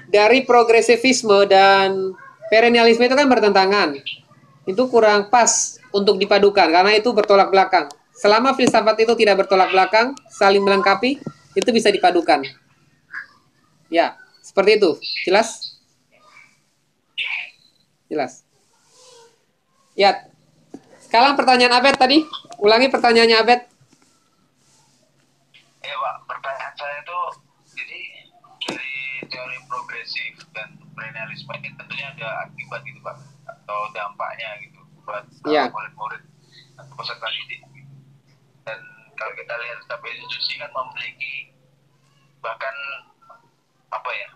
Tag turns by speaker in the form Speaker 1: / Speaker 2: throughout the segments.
Speaker 1: dari progresivisme dan perennialisme itu kan bertentangan. Itu kurang pas untuk dipadukan karena itu bertolak belakang. Selama filsafat itu tidak bertolak belakang, saling melengkapi, itu bisa dipadukan. Ya, seperti itu. Jelas? Jelas. Ya. Sekarang pertanyaan Abed tadi. Ulangi pertanyaannya Abed.
Speaker 2: Ya Pak, pertanyaan saya itu, jadi dari teori progresif dan perennialisme ini tentunya ada akibat gitu Pak, atau dampaknya gitu buat murid-murid atau peserta didik. Dan kalau kita lihat setiap institusi kan memiliki bahkan apa ya,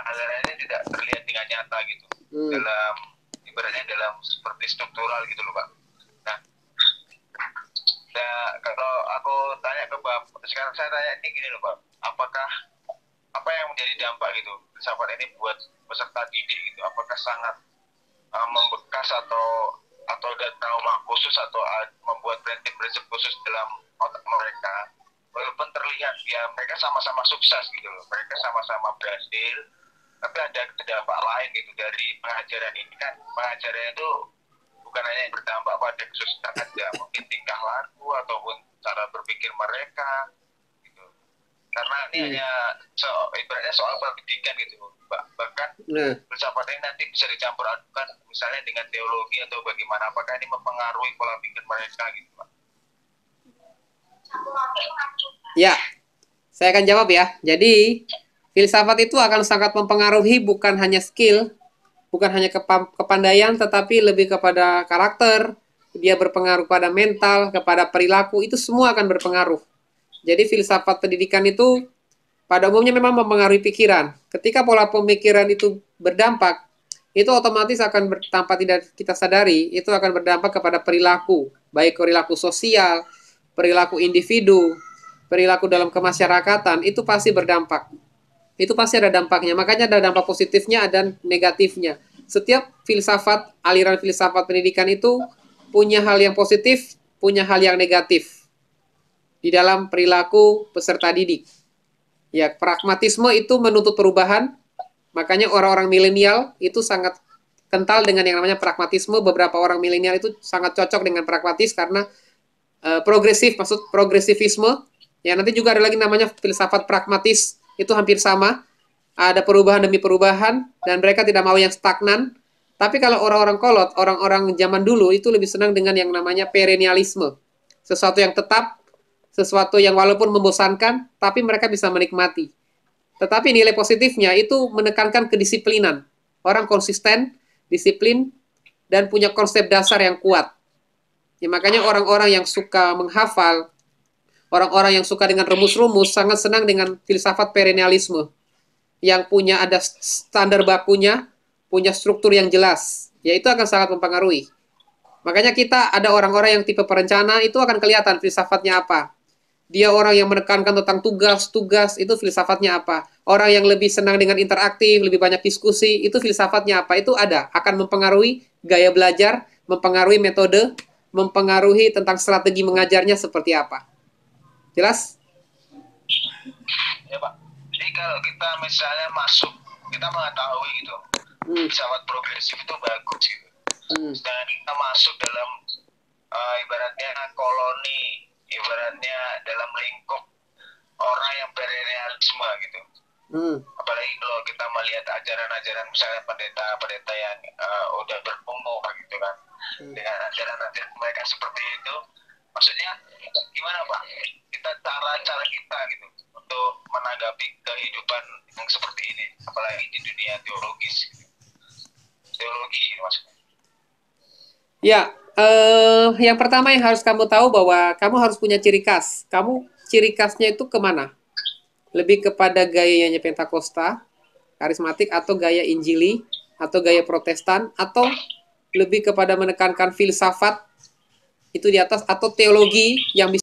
Speaker 2: aliran ini tidak terlihat dengan nyata gitu dalam ibaratnya dalam seperti struktural gitu loh Pak. Nah, kalau aku tanya ke Bapak, sekarang saya tanya ini gini loh Pak, apakah apa yang menjadi dampak gitu filsafat ini buat peserta didik gitu, apakah sangat membekas atau ada trauma khusus atau membuat prinsip-prinsip khusus dalam otak mereka, walaupun terlihat ya mereka sama-sama sukses gitu loh, mereka sama-sama berhasil, tapi ada dampak lain gitu dari pengajaran ini kan. Pengajaran itu bukan hanya yang berdampak pada kesusahan aja, mungkin tingkah laku ataupun cara berpikir mereka gitu. Karena ini hanya ibaratnya soal pendidikan gitu Pak. Bahkan filsafat ini nanti bisa dicampur adukan misalnya dengan teologi atau bagaimana, apakah ini mempengaruhi pola pikir mereka gitu Pak.
Speaker 1: Ya, saya akan jawab ya. Jadi filsafat itu akan sangat mempengaruhi bukan hanya skill, bukan hanya kepandaian, tetapi lebih kepada karakter, dia berpengaruh pada mental, kepada perilaku, itu semua akan berpengaruh. Jadi filsafat pendidikan itu pada umumnya memang mempengaruhi pikiran. Ketika pola pemikiran itu berdampak, itu otomatis akan tanpa tidak kita sadari, itu akan berdampak kepada perilaku, baik perilaku sosial, perilaku individu, perilaku dalam kemasyarakatan, itu pasti berdampak. Itu pasti ada dampaknya. Makanya ada dampak positifnya dan negatifnya. Setiap filsafat, aliran filsafat pendidikan itu punya hal yang positif, punya hal yang negatif di dalam perilaku peserta didik. Ya, pragmatisme itu menuntut perubahan. Makanya orang-orang milenial itu sangat kental dengan yang namanya pragmatisme. Beberapa orang milenial itu sangat cocok dengan pragmatis karena progresif, maksud progresivisme. Ya, nanti juga ada lagi namanya filsafat pragmatis. Itu hampir sama, ada perubahan demi perubahan, dan mereka tidak mau yang stagnan. Tapi kalau orang-orang kolot, orang-orang zaman dulu itu lebih senang dengan yang namanya perennialisme. Sesuatu yang tetap, sesuatu yang walaupun membosankan, tapi mereka bisa menikmati. Tetapi nilai positifnya itu menekankan kedisiplinan. Orang konsisten, disiplin, dan punya konsep dasar yang kuat. Ya, makanya orang-orang yang suka menghafal, orang-orang yang suka dengan rumus-rumus sangat senang dengan filsafat perennialisme. Yang punya ada standar bakunya, punya struktur yang jelas. Ya, itu akan sangat mempengaruhi. Makanya kita ada orang-orang yang tipe perencana, itu akan kelihatan filsafatnya apa. Dia orang yang menekankan tentang tugas-tugas, itu filsafatnya apa. Orang yang lebih senang dengan interaktif, lebih banyak diskusi, itu filsafatnya apa. Itu ada, akan mempengaruhi gaya belajar, mempengaruhi metode, mempengaruhi tentang strategi mengajarnya seperti apa. Jelas?
Speaker 2: Ya Pak, jadi kalau kita misalnya masuk, kita mengetahui gitu, filsafat progresif itu bagus gitu. Sedangkan kita masuk dalam ibaratnya koloni, ibaratnya dalam lingkup orang yang perennialisme gitu. Apalagi kalau kita melihat ajaran-ajaran misalnya pendeta-pendeta yang udah berumur gitu kan, dengan ajaran-ajaran mereka seperti itu, maksudnya gimana Pak? Kita cara kita gitu untuk menanggapi kehidupan yang seperti ini, apalagi di dunia teologis, gitu. Teologi maksudnya.
Speaker 1: Ya, yang pertama yang harus kamu tahu bahwa kamu harus punya ciri khas. Kamu ciri khasnya itu kemana? Lebih kepada gayanya Pentakosta, karismatik, atau gaya Injili, atau gaya Protestan, atau lebih kepada menekankan filsafat itu di atas, atau teologi yang bisa